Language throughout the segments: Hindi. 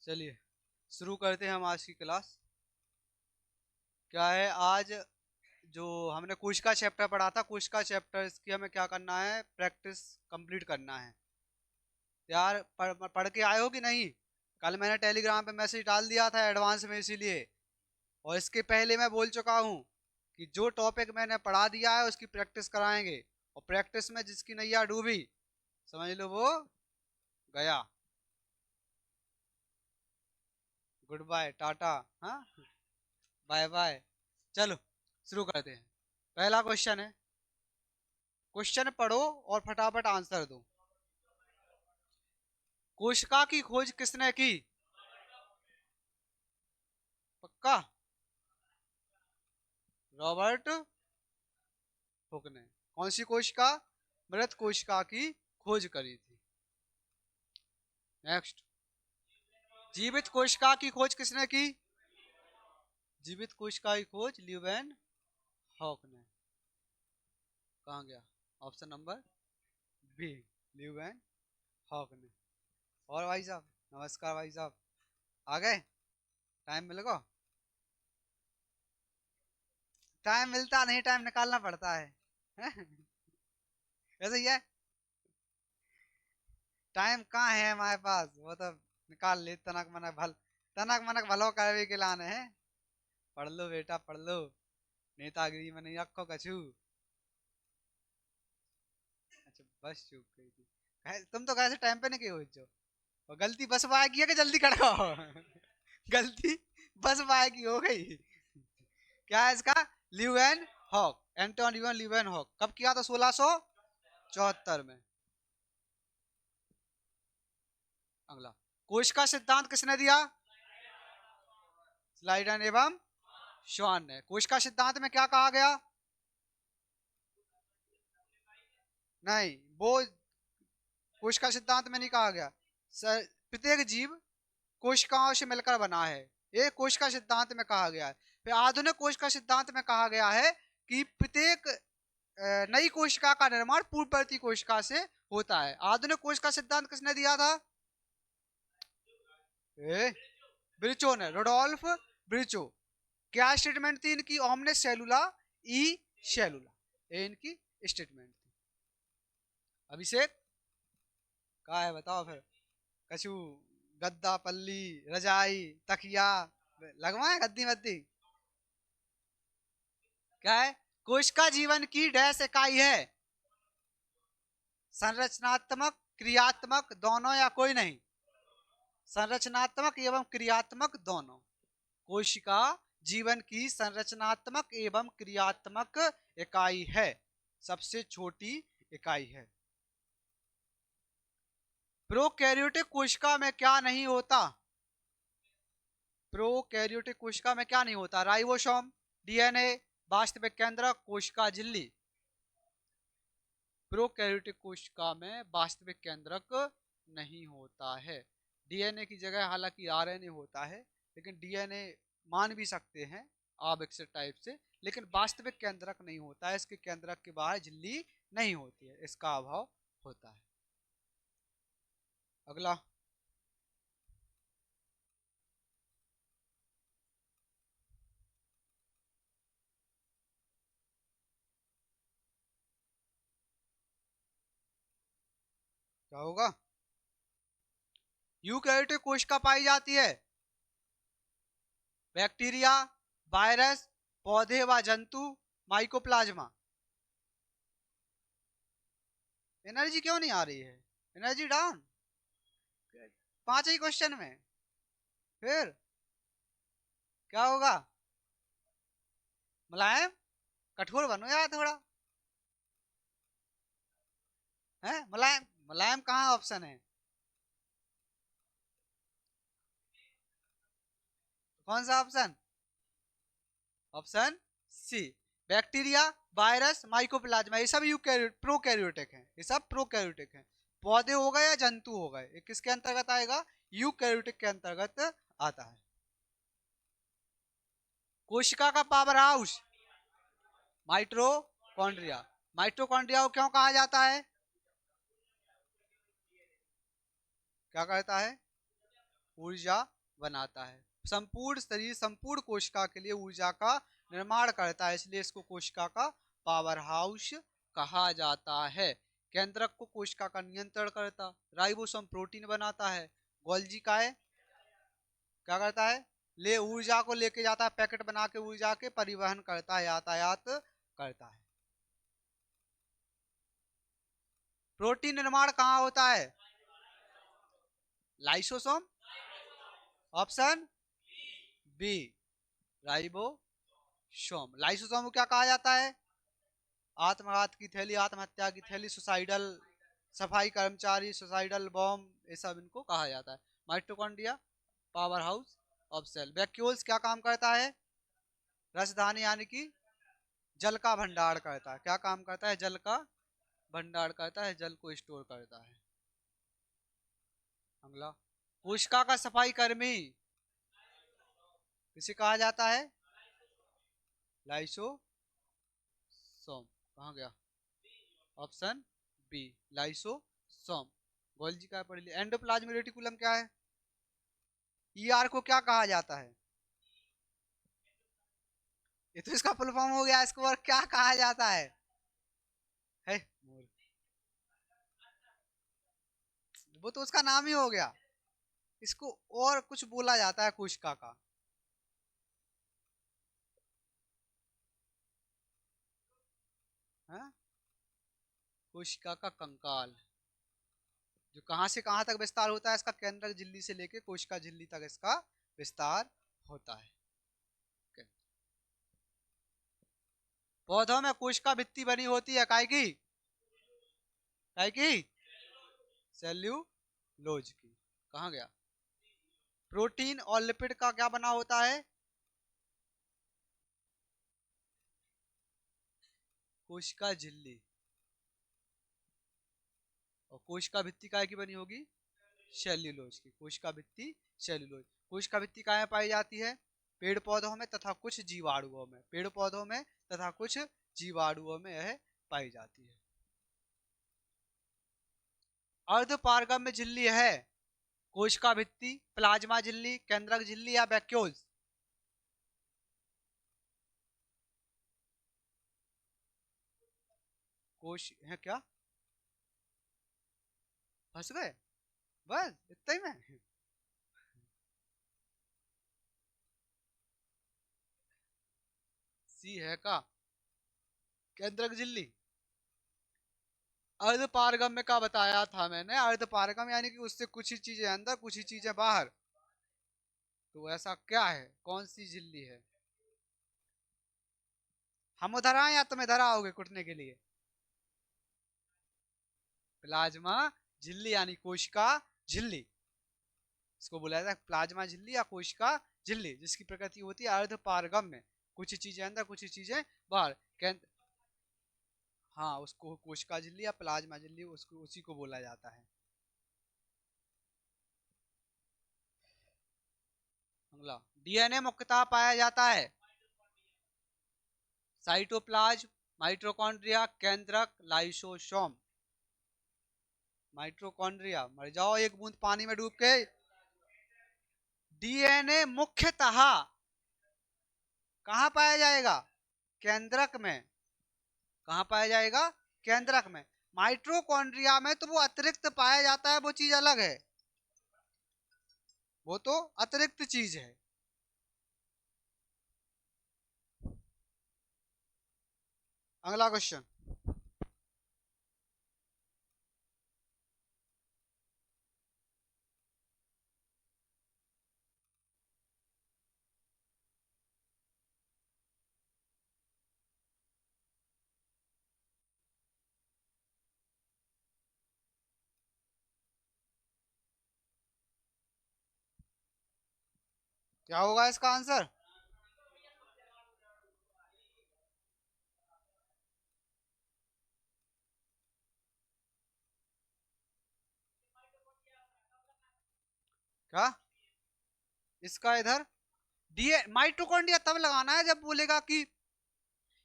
चलिए शुरू करते हैं हम आज की क्लास। क्या है आज जो हमने कुछ का चैप्टर पढ़ा था, कुछ का चैप्टर इसकी हमें क्या करना है, प्रैक्टिस कंप्लीट करना है। यार पढ़ के आए हो कि नहीं? कल मैंने टेलीग्राम पे मैसेज डाल दिया था एडवांस में, इसीलिए। और इसके पहले मैं बोल चुका हूँ कि जो टॉपिक मैंने पढ़ा दिया है उसकी प्रैक्टिस कराएंगे। और प्रैक्टिस में जिसकी नैया डूबी समझ लो वो गया। Good bye tata. हाँ, बाय बाय। चलो शुरू करते हैं। पहला क्वेश्चन है, क्वेश्चन पढ़ो और फटाफट आंसर दो। कोशिका की खोज किसने की? पक्का? रॉबर्ट हुक ने। कौन सी कोशिका? मृत कोशिका की खोज करी थी। नेक्स्ट, जीवित कोशिका की खोज किसने की? जीवित कोशिका की खोज ल्यूवेन हॉक ने। कहाँ गया? Option number B, Leeuwenhoek ने। और भाई साहब, नमस्कार भाई साहब, आ गए? टाइम मिलेगा? टाइम मिलता नहीं, टाइम निकालना पड़ता है। ऐसे ही है। टाइम कहाँ है हमारे पास, वो तो निकाल ले। तनक मनक भलो करवे के लाने हैं। पढ़ लो बेटा पढ़ लो, नेतागिरी में नहीं रखो कछु। अच्छा, बस चूक गई थी। तुम तो कैसे टाइम पे नहीं गए हो जो। और गलती बस वाय की है कि जल्दी खड़ा हो? गलती बस वाय की हो गई। क्या है इसका? Leeuwenhoek, Anton Leeuwenhoek. कब किया था? 1674 में। अगला, कोश का सिद्धांत किसने दिया? स्लाइडन एवं श्वान ने। कोश का सिद्धांत में क्या कहा गया? नहीं, वो कोश का सिद्धांत में नहीं कहा गया। प्रत्येक जीव कोशिकाओं से मिलकर बना है, ये कोश का सिद्धांत में कहा गया है। फिर आधुनिक कोश का सिद्धांत में कहा गया है कि प्रत्येक नई कोशिका का निर्माण पूर्ववर्ती कोशिका से होता है। आधुनिक कोश का सिद्धांत किसने दिया था? ब्रिचो ने, रोडोल्फ ब्रिचो। क्या स्टेटमेंट थी इनकी? ओमनेस सेलुला ई सेलुला, ये इनकी स्टेटमेंट थी। अभिषेक कहा है बताओ फिर। कछु गद्दा पल्ली रजाई तकिया लगवाए, गद्दी वद्दी? क्या है? कोशिका जीवन की डैश इकाई है? संरचनात्मक, क्रियात्मक, दोनों या कोई नहीं? संरचनात्मक एवं क्रियात्मक दोनों। कोशिका जीवन की संरचनात्मक एवं क्रियात्मक इकाई है, सबसे छोटी इकाई है। प्रोकैरियोटिक कोशिका में क्या नहीं होता? प्रोकैरियोटिक कोशिका में क्या नहीं होता? राइबोसोम, डीएनए, वास्तविक केंद्रक, कोशिका झिल्ली। प्रोकैरियोटिक कोशिका में वास्तविक केंद्रक नहीं होता है। डीएनए की जगह हालांकि आरएनए होता है, लेकिन डीएनए मान भी सकते हैं अविकसित टाइप से, लेकिन वास्तविक केंद्रक नहीं होता है। इसके केंद्रक के बाहर झिल्ली नहीं होती है, इसका अभाव होता है। अगला, क्या होगा? यूकैरियोटिक कोशिका पाई जाती है बैक्टीरिया, वायरस, पौधे व जंतु, माइकोप्लाज्मा। एनर्जी क्यों नहीं आ रही है? Energy down? पांच ही क्वेश्चन में फिर क्या होगा? मुलायम, कठोर बनो यार थोड़ा। है मुलायम? मुलायम कहाँ ऑप्शन है? कौन सा option? Option C, bacteria, virus, mycoplasma. ये सब प्रोकैरियोटिक हैं, ये सब प्रोकैरियोटिक हैं। पौधे हो गए या जंतु हो गए, ये किसके अंतर्गत आएगा? यूकैरियोटिक के अंतर्गत आता है। कोशिका का पावर हाउस माइटोकॉन्ड्रिया। माइटोकॉन्ड्रिया को क्यों कहा जाता है? क्या कहता है? ऊर्जा बनाता है। संपूर्ण शरीर संपूर्ण कोशिका के लिए ऊर्जा का निर्माण करता है, इसलिए इसको कोशिका का पावर हाउस कहा जाता है। केंद्रक को कोशिका का नियंत्रण करता। राइबोसोम प्रोटीन बनाता है। गोल्जी का है क्या करता है, ले ऊर्जा को लेके जाता है, पैकेट बना के ऊर्जा के परिवहन करता है, यातायात करता है। प्रोटीन निर्माण कहाँ होता है? Lysosome, option B ribosome. Lysosome को क्या कहा जाता है? आत्मघात की थैली, आत्महत्या की थैली, सुसाइडल सफाई कर्मचारी, सुसाइडल बॉम्ब, ये सब इनको कहा जाता है। Mitochondria powerhouse of cell. Vacuoles क्या काम करता है? रसधानी यानी कि जल का भंडार करता है। क्या काम करता है? जल का भंडार करता है, जल को स्टोर करता है। अगला, कोशिका का सफाई कर्मी किसे कहा जाता है? लाइसोसोम। कहाँ गया? Option B lysosome. गोल्जी का पढ़ लिया। एंडोप्लाज्मिक रेटिकुलम क्या है? ईआर को क्या कहा जाता है? ये तो इसका फुल फॉर्म हो गया, इसको और क्या कहा जाता है? वो तो उसका नाम ही हो गया, इसको और कुछ बोला जाता है कोशिका का। है? कोशिका का कंकाल, जो कहां से कहां तक विस्तार होता है इसका? केंद्रक झिल्ली से लेके कोशिका झिल्ली तक इसका विस्तार होता है। पौधों में कोशिका भित्ति बनी होती है, काय की? काय की? सेल्यूलोज की। कहाँ गया? प्रोटीन और लिपिड का क्या बना होता है? कोशिका झिल्ली। और कोशिका भित्ति काय की बनी होगी? सेल्यूलोज की। कोशिका भित्ति सेल्यूलोज। कोशिका भित्ति कहाँ पाई जाती है? पेड़ पौधों में तथा कुछ जीवाणुओं में। पेड़ पौधों में तथा कुछ जीवाणुओं में यह पाई जाती है। अर्धपारगम्य झिल्ली है कोशिका भित्ति, प्लाज्मा झिल्ली, केंद्रक झिल्ली या वैक्यूल्स? कोश है क्या? फंस गए? बस इतना ही में? सी है का? केंद्रक झिल्ली। अर्धपारगम्य का बताया था मैंने। अर्धपारगम यानी कि उससे कुछ ही चीजें अंदर कुछ ही चीजें बाहर। तो ऐसा क्या है, कौन सी झिल्ली है? हम उधर आए या तुम इधर आओगे कुटने के लिए? प्लाज्मा झिल्ली यानी कोशिका झिल्ली, इसको बोला जाता है प्लाज्मा झिल्ली या कोशिका झिल्ली, जिसकी प्रकृति होती है अर्धपारगम्य, कुछ चीजें अंदर कुछ चीजें बाहर। हाँ, उसको कोशिका झिल्ली या प्लाज्मा झिल्ली उसको उसी को बोला जाता है। अगला, डीएनए मुख्यतः पाया जाता है साइटोप्लाज्म, माइटोकॉन्ड्रिया, केंद्रक, लाइसोसोम। माइटोकॉन्ड्रिया, मर जाओ एक बूंद पानी में डूब के। डीएनए मुख्यतः कहाँ पाया जाएगा? केंद्रक में। कहाँ पाया जाएगा? केंद्रक में। माइटोकॉन्ड्रिया में तो वो अतिरिक्त पाया जाता है, वो चीज अलग है, वो तो अतिरिक्त चीज है। अगला क्वेश्चन, क्या होगा इसका आंसर? क्या इसका इधर डीए माइटोकॉन्ड्रिया तब लगाना है जब बोलेगा कि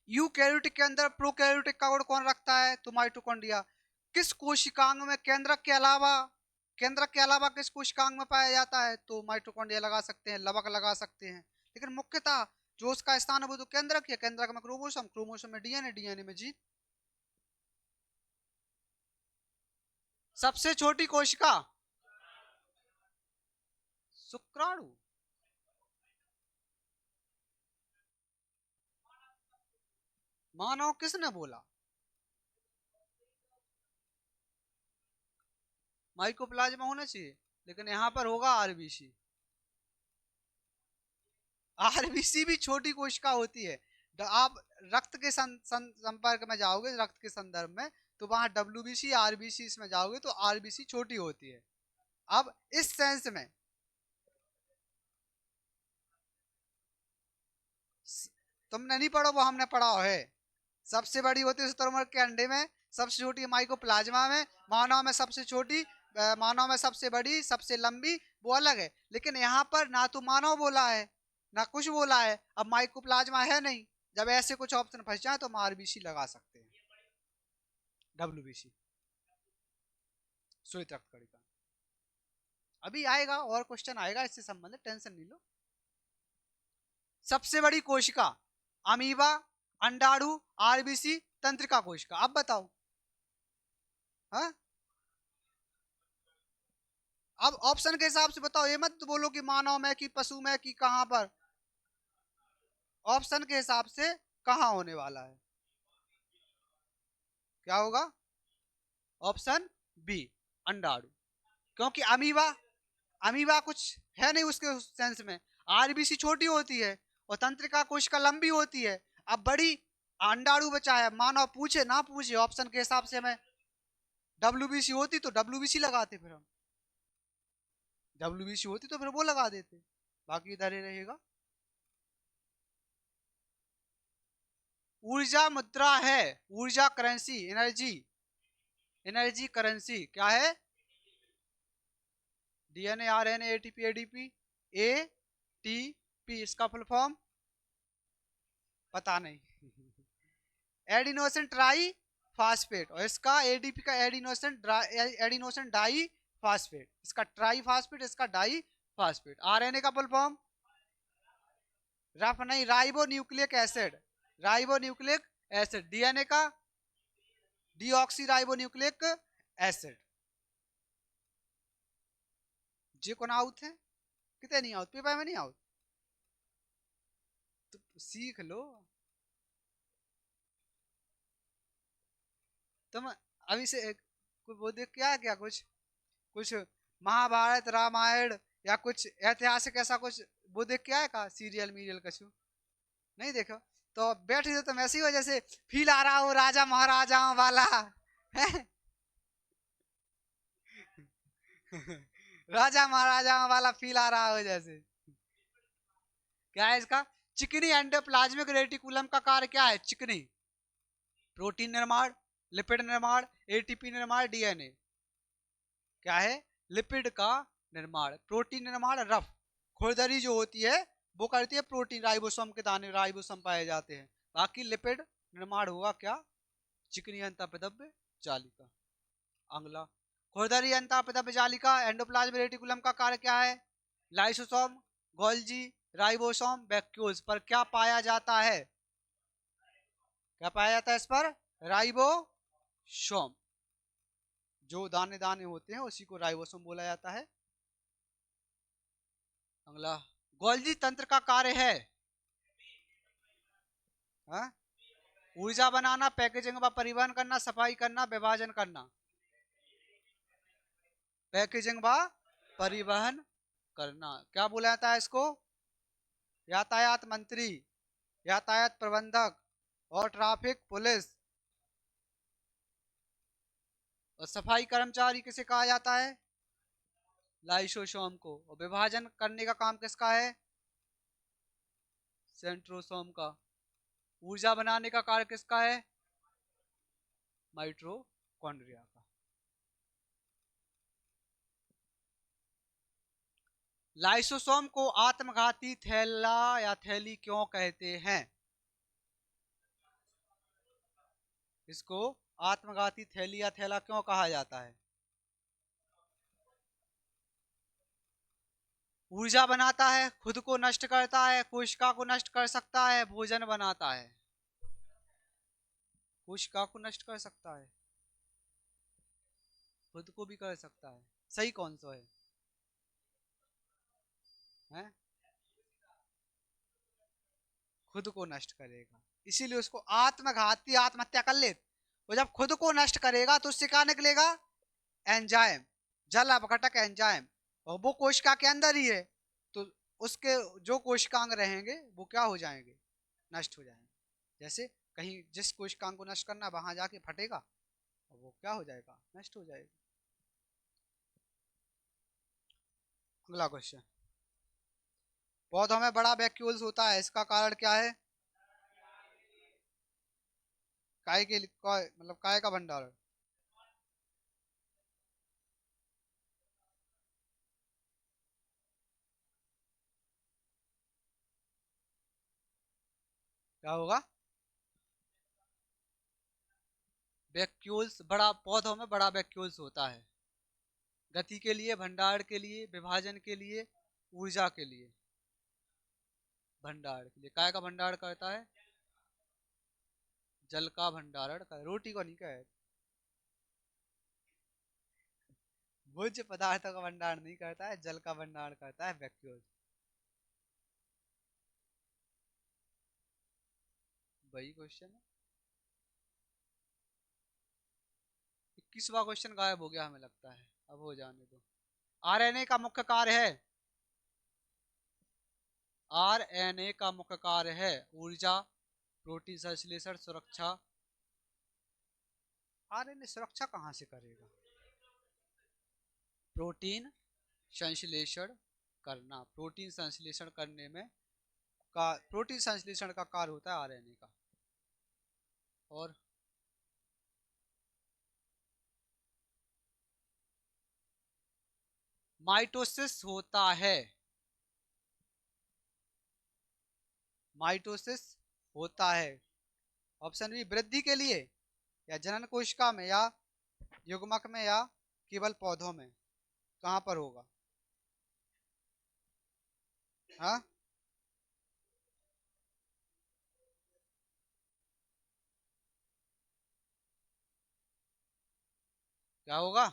यूकैरियोटिक के अंदर प्रोकैरियोटिक का कोड कौन रखता है, तो माइटोकॉन्ड्रिया। किस कोशिकांग में केंद्रक के अलावा केंद्रक के अलावा किस कोशिकांग में पाया जाता है? तो माइटोकॉन्ड्रिया लगा सकते हैं, लवक लगा सकते हैं, लेकिन मुख्यतः जो उसका स्थान है वो तो केंद्रक है। केंद्रक में क्रोमोसोम, क्रोमोसोम में डीएनए, डीएनए में जीन। सबसे छोटी कोशिका शुक्राणु। मानव किसने बोला? माइकोप्लाज्मा होना चाहिए, लेकिन यहां पर होगा आरबीसी। आरबीसी भी छोटी कोशिका होती है। आप रक्त के संपर्क में जाओगे, रक्त के संदर्भ में, तो वहां डब्ल्यूबीसी आरबीसी इसमें जाओगे तो आरबीसी छोटी होती है। अब इस सेंस में तुमने नहीं पढ़ो, वो हमने पढ़ा है। सबसे बड़ी होती है शुतुरमुर्ग के अंडे में, सबसे छोटी है माइकोप्लाज्मा में, मानव में सबसे छोटी, मानव में सबसे बड़ी, सबसे लंबी, वो अलग है। लेकिन यहाँ पर ना तो मानव बोला है ना कुछ बोला है, अब माइकोप्लाज्मा है नहीं। जब ऐसे कुछ ऑप्शन फंस जाए तो हम आरबीसी लगा सकते हैं, डब्ल्यूबीसी, श्वेत रक्त कणिका। अभी आएगा और क्वेश्चन आएगा इससे संबंधित, टेंशन नहीं लो। सबसे बड़ी कोशिका अमीबा, अंडाणु, आरबीसी, तंत्रिका कोशिका। अब बताओ। हाँ, अब ऑप्शन के हिसाब से बताओ, ये मत बोलो कि मानव में कि पशु में कि कहां पर। ऑप्शन के हिसाब से कहां होने वाला है? क्या होगा? ऑप्शन बी, अंडाणु। क्योंकि अमीबा, अमीबा कुछ है नहीं उसके सेंस में। आरबीसी छोटी होती है और तंत्रिका कोशिका लंबी होती है। अब बड़ी अंडाणु बचा है, मानव पूछे ना पूछे, ऑप्शन के हिसाब से हमें डब्ल्यूबीसी होती तो डब्ल्यूबीसी लगाते, फिर हम डब्ल्यूबीसी होती तो फिर वो लगा देते, बाकी इधर ही रहेगा। ऊर्जा मुद्रा है, ऊर्जा करेंसी, एनर्जी, एनर्जी करेंसी क्या है? DNA, RNA, ATP, ADP, ATP इसका फुल फॉर्म पता नहीं। एडिनोसिन ट्राई फास्फेट, और इसका एडीपी का एडिनोसिन डाई फास्फेट, इसका ट्राई फास्फेट, इसका डाई फास्फेट। आरएनए का फुल फॉर्म रफ नहीं, ribo nucleic acid, ribo nucleic acid. DNA का डीऑक्सी राइबो न्यूक्लिक एसिड। जे कौन आउट है? कितने नहीं आउट, पेपर में नहीं आउट, तो सीख लो तुम। अभी से वो देख क्या क्या कुछ कुछ महाभारत रामायण या कुछ ऐतिहासिक ऐसा कुछ वो देख के आया का सीरियल मीरियल कछु नहीं देखो? तो बैठे थे तुम ऐसे ही हो जैसे फील आ रहा हो राजा महाराजाओं वाला है। राजा महाराजाओं वाला फील आ रहा हो जैसे। क्या है इसका? चिकनी एंडोप्लाज्मिक रेटिकुलम का कार्य क्या है? चिकनी प्रोटीन निर्माण, लिपिड निर्माण, एटीपी निर्माण, डीएनए। क्या है? लिपिड का निर्माण, प्रोटीन निर्माण रफ। खुरदरी जो होती है वो करती है प्रोटीन, राइबोसोम के दाने राइबोसोम पाए जाते हैं। बाकी लिपिड निर्माण हुआ क्या? चिकनी अंतःपदव्य जालिका। अगला, खुरदरी अंतःपदव्य जालिका एंडोप्लाज्मिक रेटिकुलम का कार्य क्या है? लाइसोसोम, गोल्जी, राइबोसोम, वैक्यूल्स पर क्या पाया जाता है? क्या पाया जाता है इस पर? राइबोसोम। जो दाने दाने होते हैं उसी को राइबोसोम बोला जाता है। अगला, गोल्जी तंत्र का कार्य है हा? ऊर्जा बनाना, पैकेजिंग व परिवहन करना, सफाई करना, विभाजन करना। पैकेजिंग व परिवहन करना। क्या बोला जाता है इसको? यातायात मंत्री, यातायात प्रबंधक और ट्रैफिक पुलिस। और सफाई कर्मचारी किसे कहा जाता है? लाइसोसोम को। और विभाजन करने का काम किसका है? सेंट्रोसोम का। ऊर्जा बनाने का कार्य किसका है? माइटोकॉन्ड्रिया का। लाइसोसोम को आत्मघाती थैला या थैली क्यों कहते हैं? इसको आत्मघाती थैली या थैला क्यों कहा जाता है? ऊर्जा बनाता है, खुद को नष्ट करता है, कोशिका को नष्ट कर सकता है, भोजन बनाता है। कोशिका को नष्ट कर सकता है, खुद को भी कर सकता है। सही कौन सा है? हैं? खुद को नष्ट करेगा, इसीलिए उसको आत्मघाती आत्महत्या कर ले। वो जब खुद को नष्ट करेगा तो उससे क्या निकलेगा? एंजाइम, जल अपघटक एंजाइम, और वो कोशिका के अंदर ही है। तो उसके जो कोशिकांग रहेंगे वो क्या हो जाएंगे? नष्ट हो जाएंगे। जैसे कहीं जिस कोशिकांग को नष्ट करना वहां जाके फटेगा और वो क्या हो जाएगा? नष्ट हो जाएगा। अगला क्वेश्चन, पौधों में बड़ा वैक्यूल्स होता है, इसका कारण क्या है? काय के मतलब काय का भंडारण। क्या होगा? वैक्यूल्स, बड़ा पौधों में बड़ा वैक्यूल्स होता है, गति के लिए, भंडारण के लिए, विभाजन के लिए, ऊर्जा के लिए। भंडारण के लिए, काय का भंडारण करता है? जल का भंडारण कर, रोटी को नहीं कहे। भोज्य पदार्थों का भंडारण नहीं करता है, जल का भंडारण करता है वैक्यूल। वही क्वेश्चन है। 21वां क्वेश्चन गायब हो गया हमें लगता है, अब हो जाने दो। आरएनए का मुख्य कार्य है, आरएनए का मुख्य कार्य है ऊर्जा, प्रोटीन संश्लेषण, सुरक्षा। आरएनए सुरक्षा कहाँ से करेगा? प्रोटीन संश्लेषण करना, प्रोटीन संश्लेषण करने में का, प्रोटीन संश्लेषण का कार्य होता है आरएनए का। और माइटोसिस होता है, माइटोसिस होता है। ऑप्शन बी, वृद्धि के लिए, या जनन कोशिका में, या युग्मक में, या केवल पौधों में। कहां पर होगा? हाँ, क्या होगा?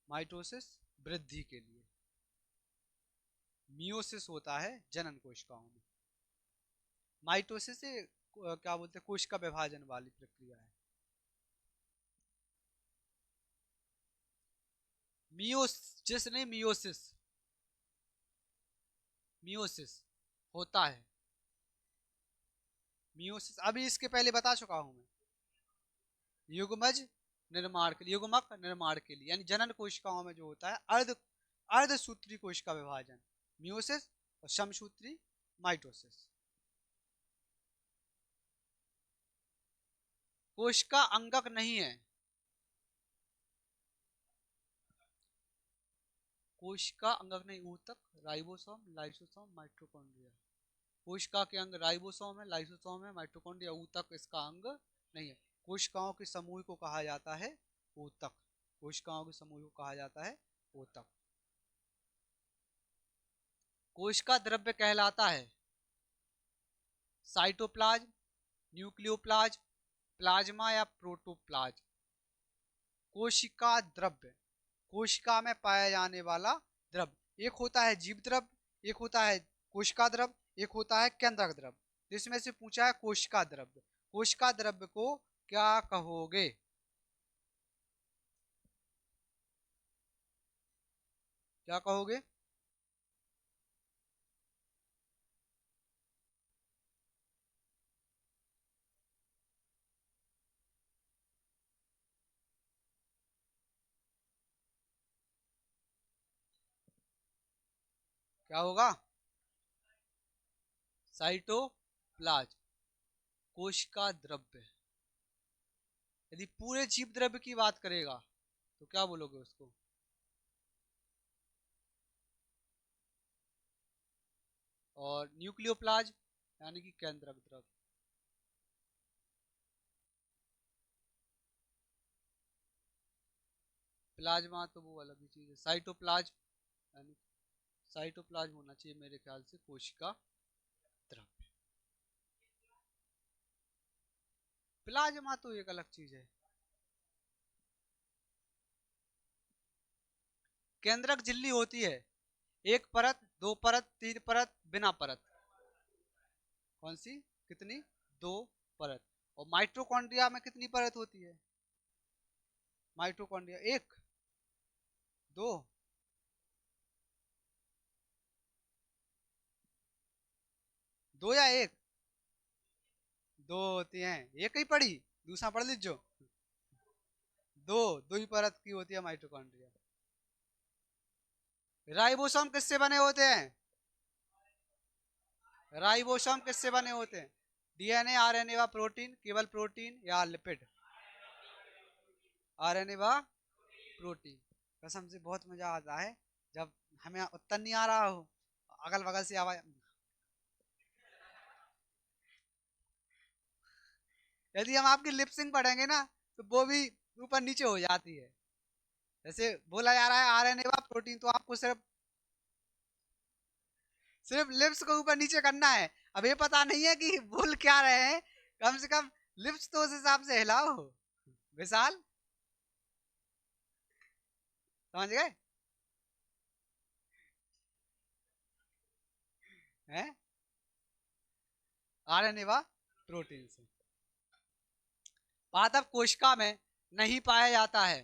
माइटोसिस वृद्धि के लिए, मियोसिस होता है जनन कोशिकाओं में। माइटोसिस से क्या बोलते हैं, कोशिका विभाजन वाली प्रक्रिया है। मियोसिस नहीं, मियोसिस, मियोसिस होता है। मियोसिस अभी इसके पहले बता चुका हूं मैं, युग्मज निर्माण के लिए, युग्मक निर्माण के लिए, यानी जनन कोशिकाओं में जो होता है अर्धसूत्री कोशिका विभाजन मियोसिस, और समसूत्री माइटोसिस। कोशिका अंगक नहीं है, कोशिका अंगक नहीं, ऊतक, राइबोसोम, लाइसोसोम, माइटोकॉन्ड्रिया। कोशिका के अंग राइबोसोम है, लाइसोसोम है, माइटोकॉन्ड्रिया, ऊतक इसका अंग नहीं है। कोशिकाओं के समूह को कहा जाता है ऊतक, कोशिकाओं के समूह को कहा जाता है ऊतक। कोशिका द्रव्य कहलाता है साइटोप्लाज्म, न्यूक्लियोप्लाज्म, प्लाज्मा या प्रोटोप्लाज्म। कोशिका द्रव्य, कोशिका में पाया जाने वाला द्रव्य। एक होता है जीव द्रव्य, एक होता है कोशिका द्रव्य, एक होता है केंद्रक द्रव्य। इसमें से पूछा है कोशिका द्रव्य। कोशिका द्रव्य को क्या कहोगे? क्या कहोगे? क्या होगा? साइटोप्लाज्म, कोशिका द्रव्य। यदि पूरे जीव द्रव्य की बात करेगा तो क्या बोलोगे उसको? और न्यूक्लियोप्लाज्म यानी कि केंद्रक द्रव्य। प्लाज्मा तो वो अलग ही चीज है। साइटोप्लाज्म यानी साइटोप्लाज्म होना चाहिए मेरे ख्याल से कोशिका द्रव्य। प्लाज्मा तो एक अलग चीज है। केंद्रक झिल्ली होती है एक परत, दो परत, तीन परत, बिना परत। कौन सी? कितनी? दो परत। और माइटोकॉन्ड्रिया में कितनी परत होती है? माइटोकॉन्ड्रिया एक, दो, दो या एक? दो होती हैं, एक ही पढ़ी, दूसरा पढ़ लीजिए। दो, दो ही परत की होती है माइटोकॉन्ड्रिया। राइबोसोम किससे बने होते हैं? राइबोसोम किससे बने होते हैं? डीएनए, आरएनए व प्रोटीन, केवल प्रोटीन या लिपिड? आरएनए व प्रोटीन। कसम से बहुत मजा आता है जब हमें उत्तर नहीं आ रहा हो, अगल बगल से आवाज। यदि हम आपकी लिपसिंग पढ़ेंगे ना तो वो भी ऊपर नीचे हो जाती है। जैसे बोला जा रहा है आरएनए व प्रोटीन, तो आपको सिर्फ सिर्फ लिप्स को ऊपर नीचे करना है। अब ये पता नहीं है कि बोल क्या रहे हैं, कम से कम लिप्स तो उस हिसाब से हिलाओ। विशाल, समझ गए? हैं? आरएनए व प्रोटीन से। पादप कोशिका में नहीं पाया जाता है।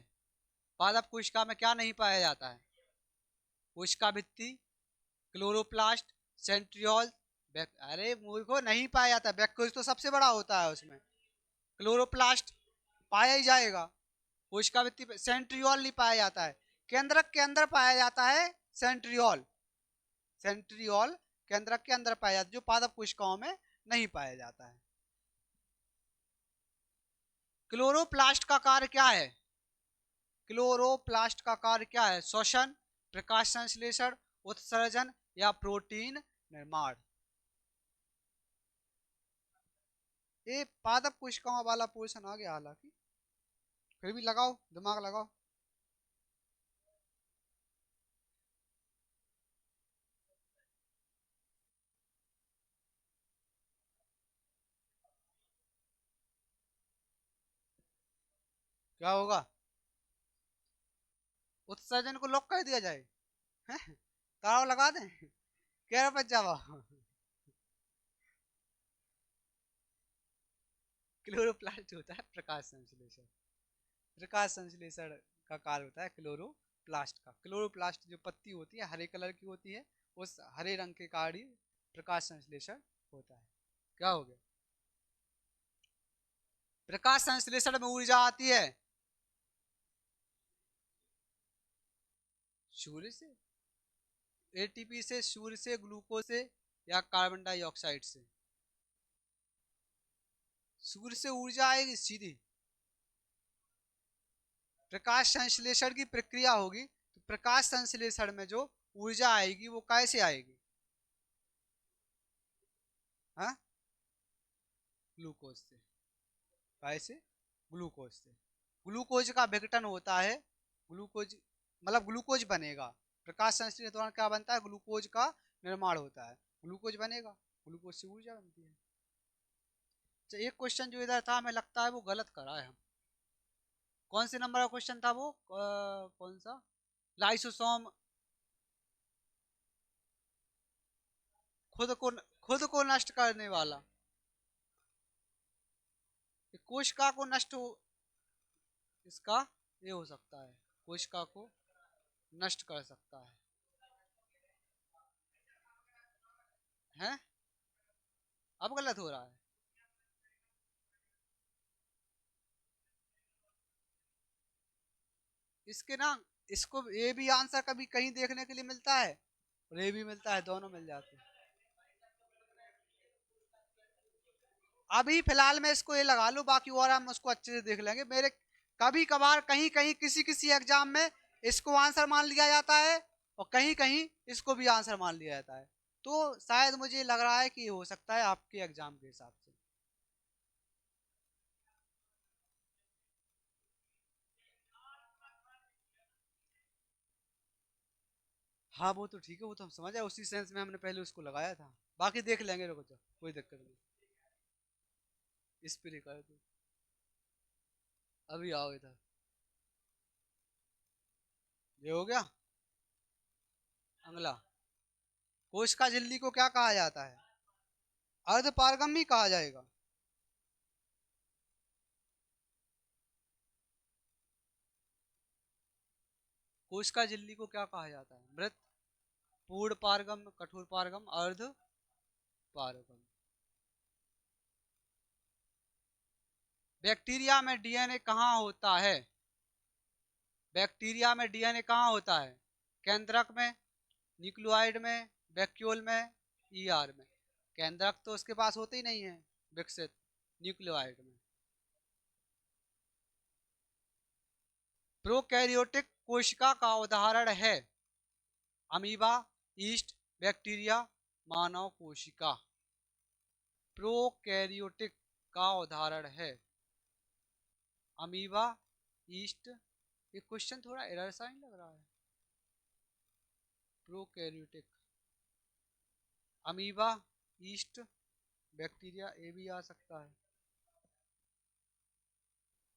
पादप कोशिका में क्या नहीं पाया जाता है? कोशिका भित्ति, क्लोरोप्लास्ट, सेंट्रियोल। अरे मूर्खो, नहीं पाया जाता। बैक्यूज तो सबसे बड़ा होता है उसमें। क्लोरोप्लास्ट पाया ही जाएगा। कोशिका भित्ति पे सेंट्रियोल नहीं पाया जाता है। केंद्रक के अंदर पाया जाता है सेंट्रियोल। सेंट्रियोल केंद्रक के अंदर पाया जाता है, जो पादप कोशिकाओं में नहीं पाया जाता है। क्लोरोप्लास्ट का कार्य क्या है? क्लोरोप्लास्ट का कार्य क्या है? श्वसन, प्रकाश संश्लेषण, उत्सर्जन या प्रोटीन निर्माण? ये पादप कोशिकाओं वाला पोर्शन आ गया, हालांकि फिर भी लगाओ, दिमाग लगाओ। क्या होगा? उत्सर्जन को लॉक कर दिया जाए? हैं? ताव लगा दें? कह रहा बच जावा। क्लोरोप्लास्ट होता है प्रकाश संश्लेषण। प्रकाश संश्लेषण का कार्य होता है क्लोरोप्लास्ट का। क्लोरोप्लास्ट जो पत्ती होती है हरे कलर की होती है, उस हरे रंग के कार्य प्रकाश संश्लेषण होता है। क्या हो गया? प्रकाश संश्लेषण में ऊर्जा आती है सूर्य से, एटीपी से, सूर्य से, ग्लूकोज से या कार्बन डाइऑक्साइड से? सूर्य से ऊर्जा आएगी सीधी। प्रकाश संश्लेषण की प्रक्रिया होगी तो प्रकाश संश्लेषण में जो ऊर्जा आएगी वो कैसे आएगी? हाँ, ग्लूकोज से। कैसे? ग्लूकोज से। ग्लूकोज का विघटन होता है। ग्लूकोज मतलब ग्लूकोज बनेगा। प्रकाश संश्लेषण के दौरान क्या बनता है? ग्लूकोज का निर्माण होता है, ग्लूकोज बनेगा, ग्लूकोज से ऊर्जा बनती है। तो एक क्वेश्चन जो इधर था हमें लगता है वो गलत करा है हम। कौन से नंबर का क्वेश्चन था वो? कौन सा? लाइसोसोम खुद को खुद को नष्ट करने वाला। कोशिका को नष्ट हो, इसका ये हो सकता है, कोशिका को नष्ट कर सकता है। हैं? अब गलत हो रहा है? इसके ना, इसको ये भी आंसर कभी कहीं देखने के लिए मिलता है और ये भी मिलता है, दोनों मिल जाते हैं। अभी फिलहाल में इसको ये लगा लो, बाकी और हम उसको अच्छे से देख लेंगे। मेरे कभी कभार कहीं कहीं किसी किसी एग्जाम में इसको आंसर मान लिया जाता है और कहीं कहीं इसको भी आंसर मान लिया जाता है। तो शायद मुझे लग रहा है कि ये हो सकता है आपके एग्जाम के हिसाब से। हाँ वो तो ठीक है, वो तो हम समझ आए, उसी सेंस में हमने पहले उसको लगाया था। बाकी देख लेंगे, रुको तो कोई दिक्कत नहीं। इस पे नहीं कर दो, अभी आओ इधर। ये हो गया। अगला, कोशिका झिल्ली को क्या कहा जाता है? अर्ध पारगम्य कहा जाएगा। कोशिका झिल्ली को क्या कहा जाता है? मृत, पूर्ण पारगम, कठोर पारगम, अर्ध पारगम। बैक्टीरिया में डीएनए कहाँ होता है? बैक्टीरिया में डीएनए कहाँ होता है? केंद्रक में, न्यूक्लियोइड में, वैक्यूल में, ईआर में। केंद्रक तो उसके पास होते ही नहीं है विकसित, न्यूक्लियोइड में। प्रोकैरियोटिक कोशिका का उदाहरण है अमीबा, ईस्ट, बैक्टीरिया, मानव कोशिका। प्रोकैरियोटिक का उदाहरण है अमीबा, ईस्ट। ये क्वेश्चन थोड़ा एरर सा नहीं लग रहा है? प्रोकैरियोटिक, अमीबा, ईस्ट, बैक्टीरिया, ए भी आ सकता है।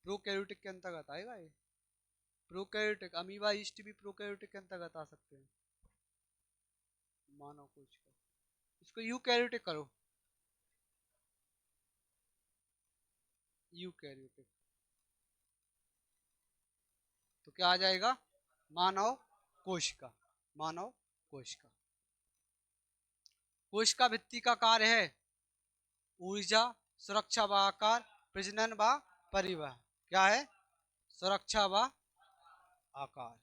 प्रोकैरियोटिक के अंतर्गत आएगा ये। प्रोकैरियोटिक, अमीबा, ईस्ट भी प्रोकैरियोटिक के अंतर्गत आ सकते हैं। मानव कोशिका, इसको यूकैरियोटिक करो, यूकैरियोटिक। तो क्या आ जाएगा? मानव कोशिका, मानव कोशिका। कोशिका भित्ति का कार्य है ऊर्जा, सुरक्षा व आकार, प्रजनन व परिवहन। क्या है? सुरक्षा व आकार।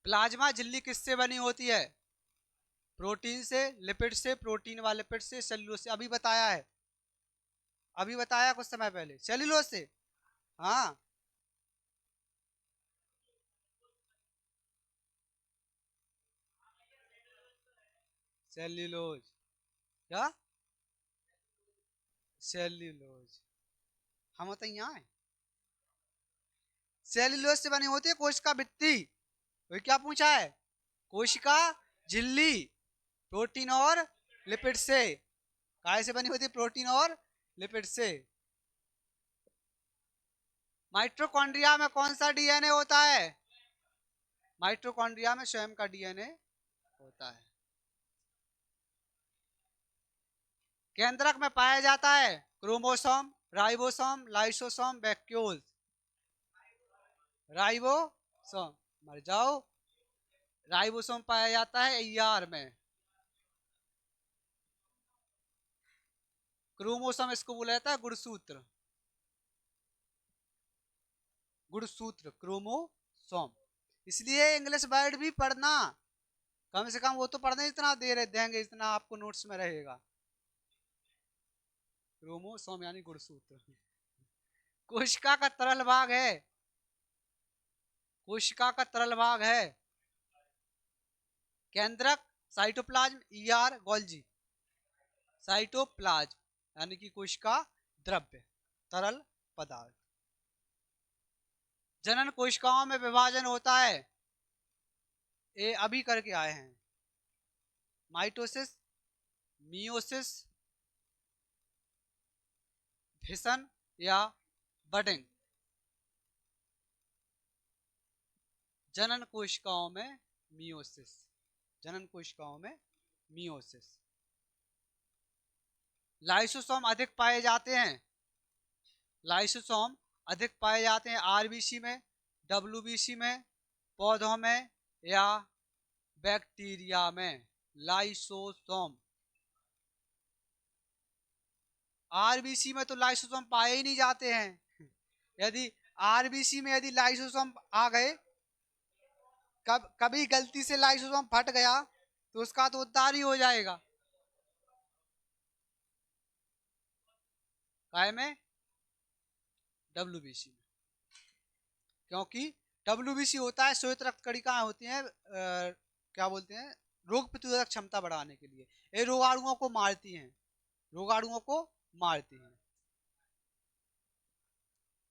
प्लाज्मा झिल्ली किससे बनी होती है? प्रोटीन से, लिपिड से, प्रोटीन व लिपिड से, सेल्यूलोज से। अभी बताया है, अभी बताया कुछ समय पहले, सेल्यूलोज से। हाँ, सेल्यूलोज। क्या? सेल्यूलोज। हम तो यहाँ है। सेल्यूलोज से बनी होती है कोशिका भित्ति। वही क्या पूछा है? कोशिका झिल्ली प्रोटीन और लिपिड से। काय से बनी होती है? प्रोटीन और लिपिड से। माइटोकॉन्ड्रिया में कौन सा डीएनए होता है? माइटोकॉन्ड्रिया में स्वयं का डीएनए होता है। केंद्रक में पाया जाता है chromosome, ribosome, lysosome, vacuole. Ribosome, मर जाओ। राइबोसोम पाया जाता है ईआर में। क्रोमोसोम इसको बोला जाता है गुणसूत्र, गुणसूत्र क्रोमोसोम। इसलिए इंग्लिश वर्ड भी पढ़ना, कम से कम वो तो पढ़ने इतना दे रहे देंगे, इतना आपको नोट्स में रहेगा। क्रोमोसोम यानी गुणसूत्र। कोशिका का तरल भाग है, कोशिका का तरल भाग है केंद्रक, साइटोप्लाज्म, ईआर, गोल्जी। साइटोप्लाज्म यानी कि कोशिका द्रव्य, तरल पदार्थ। जनन कोशिकाओं में विभाजन होता है, ये अभी करके आए हैं, माइटोसिस, मियोसिस, फिशन या बडिंग। जनन कोशिकाओं में मियोसिस, जनन कोशिकाओं में मियोसिस। लाइसोसोम अधिक पाए जाते हैं, लाइसोसोम अधिक पाए जाते हैं आरबीसी में, डब्ल्यूबीसी में, पौधों में या बैक्टीरिया में। लाइसोसोम, आरबीसी में तो लाइसोसोम पाए ही नहीं जाते हैं। यदि आरबीसी में यदि लाइसोसोम आ गए, कभी गलती से लाइसोसोम फट गया तो उसका तो उद्धार ही हो जाएगा। काय में? डब्ल्यूबीसी में। क्योंकि डब्ल्यूबीसी होता है, श्वेत रक्त कणिकाएं होती हैं, क्या बोलते हैं, रोग प्रतिरोधक क्षमता बढ़ाने के लिए। ये रोगाणुओं को मारती हैं, रोगाणुओं को मारती हैं।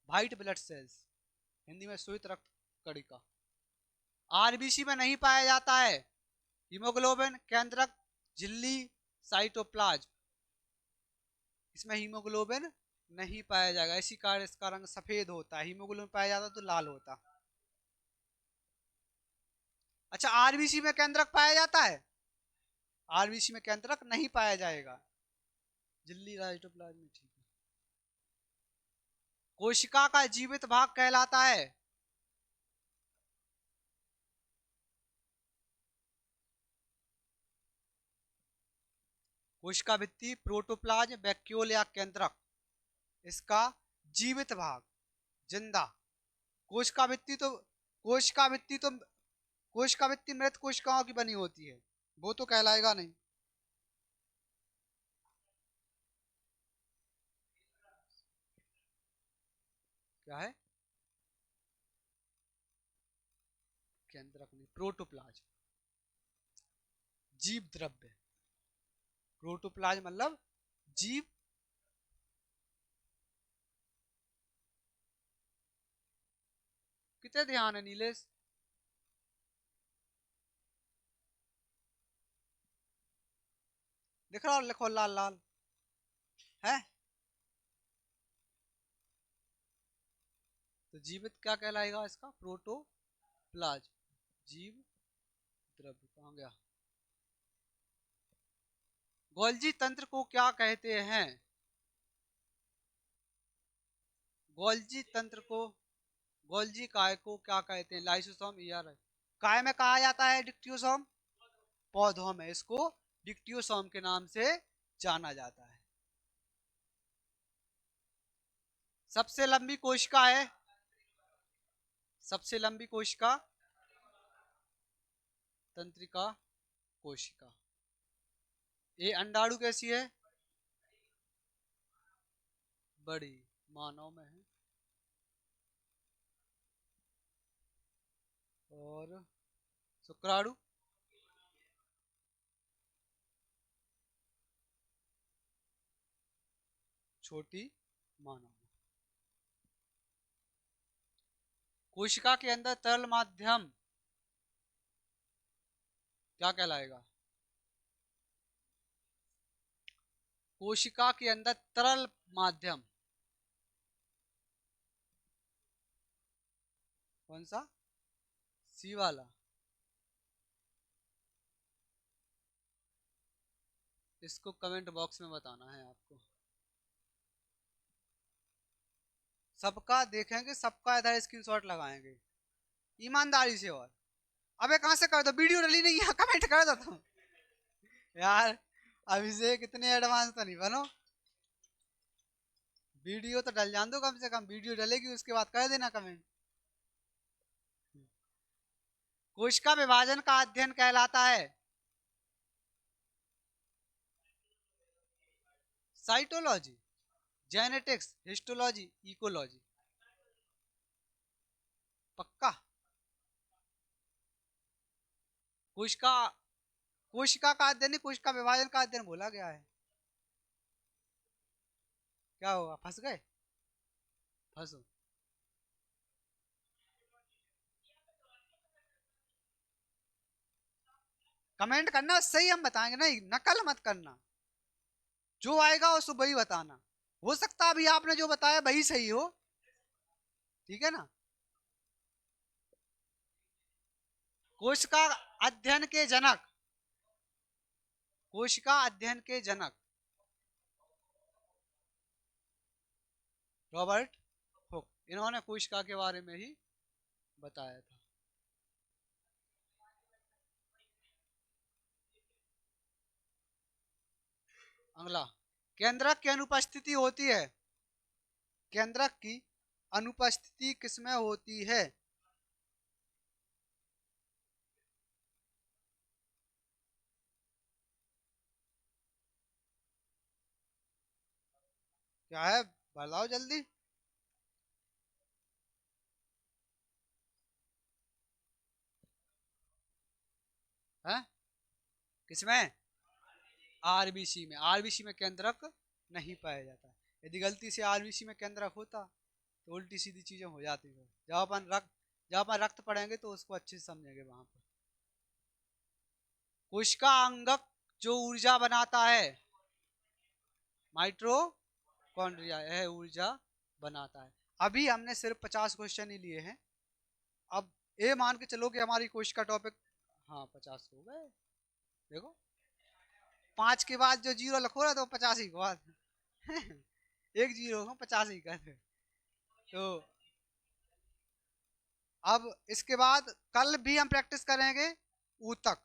व्हाइट ब्लड सेल्स, हिंदी में श्वेत रक्त कणिका। आरबीसी में नहीं पाया जाता है हीमोग्लोबिन, केंद्रक, झिल्ली, साइटोप्लाज्म। इसमें हीमोग्लोबिन नहीं पाया जाएगा, इसी कारण इसका रंग सफेद होता है। हीमोग्लोबिन पाया जाता तो लाल होता। अच्छा, आरबीसी में केंद्रक पाया जाता है? आरबीसी में केंद्रक नहीं पाया जाएगा। झिल्ली, साइटोप्लाज्म, ठीक है। कोशिका का जीवित भाग कहलाता है? कोशिका भित्ति, प्रोटोप्लाज्म, वैक्यूल या केंद्रक। इसका जीवित भाग, जिंदा। कोशिका भित्ति तो कोशिका भित्ति तो कोशिका भित्ति मृत कोशिकाओं की बनी होती है, वो तो कहलाएगा नहीं। क्या है? केंद्रक नहीं, प्रोटोप्लाज्म, जीव द्रव्य। प्रोटोप्लाज्म मतलब जीव। कितने ध्यान है नीलेश? दिख रहा, लिखो लाल लाल है। तो जीवित क्या कहलाएगा इसका? प्रोटोप्लाज्म, जीव द्रव्य। कहाँ गया? गोल्जी तंत्र को क्या कहते हैं? गोल्जी तंत्र को, गोल्जी काय को क्या कहते हैं? लाइसोसोम यार, काय में कहा जाता है डिक्टियोसोम, पौधों में इसको डिक्टियोसोम के नाम से जाना जाता है। सबसे लंबी कोशिका है, सबसे लंबी कोशिका तंत्रिका कोशिका। ये अंडाणु कैसी है? बड़ी, मानव में है। और शुक्राणु? छोटी, मानव में। कोशिका के अंदर तरल माध्यम क्या कहलाएगा? कोशिका के अंदर तरल माध्यम कौन सा? सी वाला। इसको कमेंट बॉक्स में बताना है आपको। सबका देखेंगे, सबका इधर स्क्रीनशॉट लगाएंगे ईमानदारी से। और अबे कहां से कर दो, वीडियो डली नहीं है, कमेंट कर दो तुम यार। अभिषेक इतने एडवांस तो नहीं बनो, वीडियो तो डल जान दो, कम से कम वीडियो डलेगी उसके बाद कर देना कमेंट। कोशिका विभाजन का अध्ययन कहलाता है? Cytology, genetics, histology, ecology. पक्का? कोशिका, कोशिका का अध्ययन नहीं, कोशिका विभाजन का अध्ययन बोला गया है। क्या होगा, फंस गए? फंसो। कमेंट करना, सही हम बताएंगे, नहीं नकल मत करना। जो आएगा उसको वही बताना। हो सकता है अभी आपने जो बताया वही सही हो, ठीक है ना। कोशिका अध्ययन के जनक, कोशिका अध्ययन के जनक रॉबर्ट हुक। इन्होंने कोशिका के बारे में ही बताया था। अगला, केंद्रक की अनुपस्थिति होती है? केंद्रक की अनुपस्थिति किसमें होती है? क्या है, बताओ जल्दी। है किसमें? आरबीसी में। आरबीसी में केंद्रक नहीं पाया जाता। यदि गलती से आरबीसी में केंद्रक होता तो उल्टी सीधी चीजें हो जाती है। जब अपन रक्त, जब अपन रक्त पढ़ेंगे तो उसको अच्छे से समझेंगे वहां पर। कोशिका अंगक जो ऊर्जा बनाता है, माइटोकॉन्ड्रिया, यह ऊर्जा बनाता है। अभी हमने सिर्फ 50 क्वेश्चन ही लिए हैं। अब ये मान के चलो कि हमारी कोशिका टॉपिक, हाँ 50 हो गए। देखो 5 के बाद जो जीरो लिखो ना तो 50 ही के बाद एक जीरो को 50 ही कर। तो अब इसके बाद कल भी हम प्रैक्टिस करेंगे ऊतक।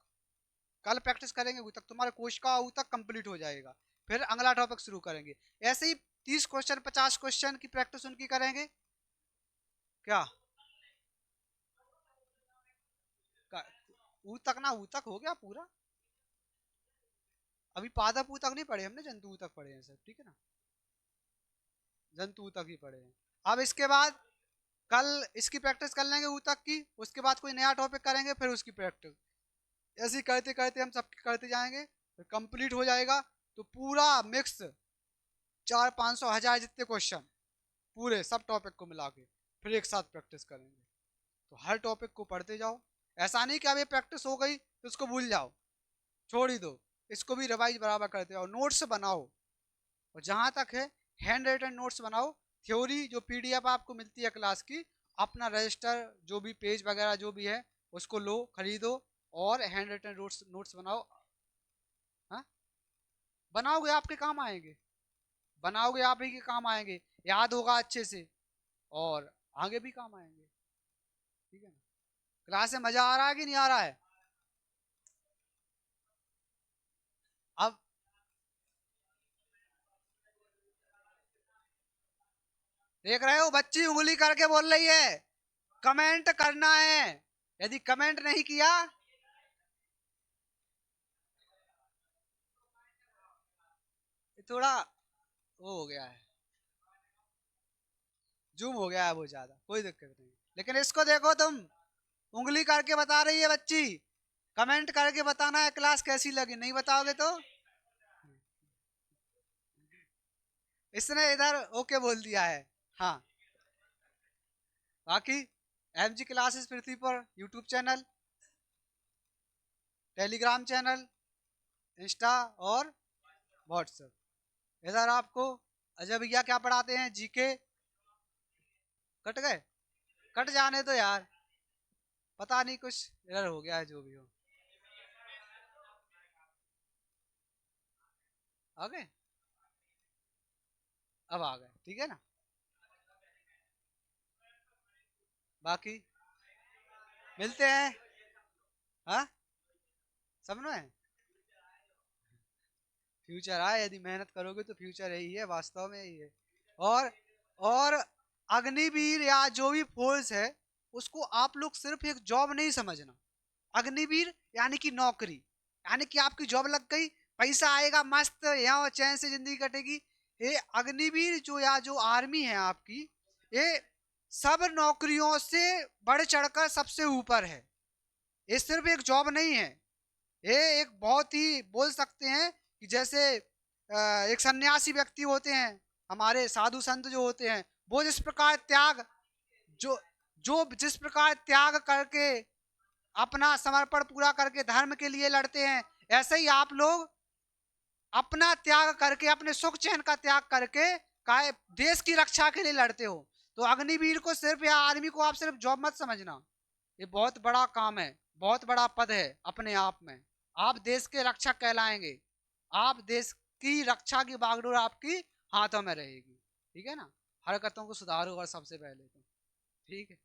कल प्रैक्टिस करेंगे ऊतक, तुम्हारे कोशिका ऊतक कंप्लीट हो जाएगा। फिर अगला टॉपिक शुरू करेंगे। ऐसे ही 30 क्वेश्चन 50 क्वेश्चन की प्रैक्टिस उनकी करेंगे। क्या ऊतक ना, ऊतक हो गया पूरा। अभी पादप ऊतक नहीं पढ़े हमने, जंतु ऊतक पढ़े हैं सर, ठीक है ना, जंतु ऊतक ही पढ़े हैं। अब इसके बाद कल इसकी प्रैक्टिस कर लेंगे ऊतक की, उसके बाद कोई नया टॉपिक करेंगे, फिर उसकी प्रैक्टिस ऐसे ही करते करते हम सब करते जाएंगे, फिर कंप्लीट हो जाएगा। तो पूरा मिक्स 400-500-1000 जितने क्वेश्चन पूरे सब टॉपिक को मिला के फिर एक साथ प्रैक्टिस करेंगे। तो हर टॉपिक को पढ़ते जाओ। ऐसा नहीं कि अब ये प्रैक्टिस हो गई तो इसको भूल जाओ, छोड़ ही दो। इसको भी रिवाइज बराबर करते जाओ, नोट्स बनाओ। और जहां तक है हैंड रिटन नोट्स बनाओ। थ्योरी जो पीडीएफ आपको मिलती है क्लास की, अपना रजिस्टर जो भी पेज वगैरह जो भी है उसको लो, खरीदो और हैंड रिटन नोट्स बनाओ। हाँ बनाओगे आपके काम आएंगे, बनाओगे आप ही के काम आएंगे, याद होगा अच्छे से और आगे भी काम आएंगे। ठीक है ना। क्लास में मजा आ रहा है कि नहीं आ रहा है? अब देख रहे हो बच्ची उंगली करके बोल रही है कमेंट करना है, यदि कमेंट नहीं किया थोड़ा वो हो गया है, जूम हो गया है बहुत ज्यादा, कोई दिक्कत नहीं। लेकिन इसको देखो तुम, उंगली करके बता रही है बच्ची, कमेंट करके बताना है क्लास कैसी लगी, नहीं बताओगे तो इसने इधर ओके बोल दिया है। हाँ बाकी एमजी क्लासेस पृथ्वी पर YouTube channel, Telegram channel, Insta और व्हाट्सएप। इधर आपको अजय भैया क्या पढ़ाते हैं, जीके। कट गए, कट जाने तो यार, पता नहीं कुछ इधर हो गया है, जो भी हो। आ गए, अब आ गए, ठीक है ना। बाकी मिलते हैं। हाँ समझ में, फ्यूचर आए, यदि मेहनत करोगे तो फ्यूचर यही है, वास्तव में यही है। और और अग्निवीर या जो भी फोर्स है उसको आप लोग सिर्फ एक जॉब नहीं समझना। अग्निवीर यानी कि नौकरी, यानी कि आपकी जॉब लग गई, पैसा आएगा मस्त, यहाँ चैन से जिंदगी कटेगी। ये अग्निवीर जो या जो आर्मी है आपकी, ये सब नौकरियों से बढ़ चढ़कर सबसे ऊपर है। ये सिर्फ एक जॉब नहीं है, ये एक बहुत ही बोल सकते हैं कि जैसे एक सन्यासी व्यक्ति होते हैं, हमारे साधु संत जो होते हैं, वो जिस प्रकार त्याग, जो जो जिस प्रकार त्याग करके अपना समर्पण पूरा करके धर्म के लिए लड़ते हैं, ऐसे ही आप लोग अपना त्याग करके, अपने सुख चैन का त्याग करके देश की रक्षा के लिए लड़ते हो। तो अग्निवीर को सिर्फ या आर्मी को आप सिर्फ जॉब मत समझना, ये बहुत बड़ा काम है, बहुत बड़ा पद है अपने आप में। आप देश के रक्षक कहलाएंगे, आप देश की रक्षा की बागडोर आपकी हाथों में रहेगी। ठीक है ना, हरकतों को सुधारो और सबसे पहले तो, ठीक है।